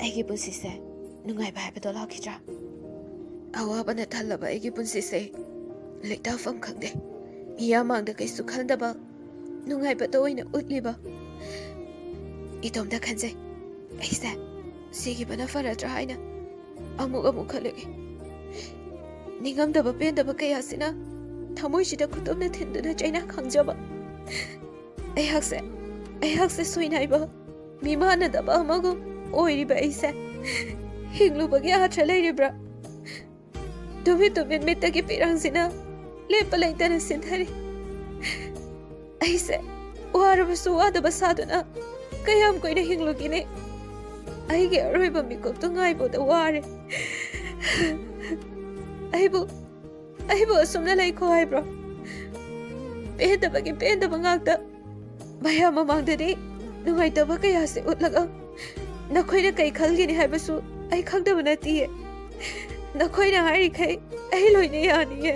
ꯑꯩꯒꯤ ꯄꯨꯟꯁꯤꯁꯦ ꯅꯨꯡꯉꯥꯏꯕ ꯍꯥꯏꯕꯗꯣ ꯂꯥꯛꯈꯤꯗ꯭ꯔꯥ? ꯑꯋꯥꯕꯅ ꯊꯜꯂꯕ ꯑꯩꯒꯤ ꯄꯨꯟꯁꯤꯁꯦ ꯂꯩꯇꯥꯐꯝ ꯈꯪꯗꯦ. ꯃꯤꯌꯥꯝꯃꯥꯡꯗ ꯀꯩꯁꯨ ꯈꯟꯗꯕ ꯅꯨꯡꯉꯥꯏꯕꯗ ꯑꯣꯏꯅ ꯎꯠꯂꯤꯕ. ꯏꯇꯣꯝꯇ ꯈꯟꯖꯩ. ꯑꯩꯁꯦ ꯁꯤꯈꯤꯕꯅ ꯐꯔꯗ꯭ꯔꯥ ꯍꯥꯏꯅ ꯑꯃꯨꯛ ꯈꯜꯂꯛꯏ. ꯅꯤꯡꯉꯝꯗꯕ ꯄꯦꯟꯗꯕ ꯀꯌꯥꯁꯤꯅ ꯊꯃꯣꯏꯁꯤꯗ ꯈꯨꯇꯨꯝꯅ ꯊꯤꯟꯗꯨꯅ ꯆꯩꯅꯥ ꯈꯪꯖꯕ. ꯑꯩꯍꯥꯛꯁꯦ ꯁꯣꯏꯅꯥꯏꯕ ꯃꯤꯃꯥꯟꯅꯗꯕ ꯑꯃꯒꯨꯝ ꯑꯣꯏꯔꯤꯕ ꯑꯩꯁꯦ ꯍꯤꯡꯂꯨꯕꯒꯤ ꯑꯥꯔꯊ ꯂꯩꯔꯤꯕ꯭ꯔꯥ? ꯇꯨꯃꯤꯟ ꯃꯤꯠꯇꯒꯤ ꯄꯤꯔꯥꯡꯁꯤꯅ ꯂꯦꯞꯄ ꯂꯩꯇꯅ ꯁꯤꯟꯊꯔꯤ. ꯑꯩꯁꯦ ꯋꯥꯔꯕꯁꯨ ꯋꯥꯗꯕ ꯁꯥꯗꯨꯅ ꯀꯌꯥꯝ ꯀꯨꯏꯅ ꯍꯤꯡꯂꯨꯈꯤꯅꯤ? ꯑꯩꯒꯤ ꯑꯔꯣꯏꯕ ꯃꯤꯀꯨꯞꯇꯨ ꯉꯥꯏꯕꯗ ꯋꯥꯔꯦ. ꯑꯩꯕꯨ ꯑꯁꯨꯝꯅ ꯂꯩꯈꯣ ꯍꯥꯏꯕ꯭ꯔꯣ? ꯄꯦꯟꯗꯕꯒꯤ ꯄꯦꯟꯗꯕ ꯉꯥꯛꯇ. ꯃꯌꯥꯝ ꯃꯃꯥꯡꯗꯗꯤ ꯅꯨꯡꯉꯥꯏꯇꯕ ꯀꯌꯥꯁꯦ ꯎꯠꯂꯒ ꯅꯈꯣꯏꯅ ꯀꯩ ꯈꯜꯒꯅꯤ ꯍꯥꯏꯕꯁꯨ ꯑꯩ ꯈꯪꯗꯕ ꯅꯠꯇꯤꯌꯦ. ꯅꯈꯣꯏꯅ ꯍꯥꯏꯔꯤꯈꯩ ꯑꯩ ꯂꯣꯏꯅ ꯌꯥꯅꯤꯌꯦ.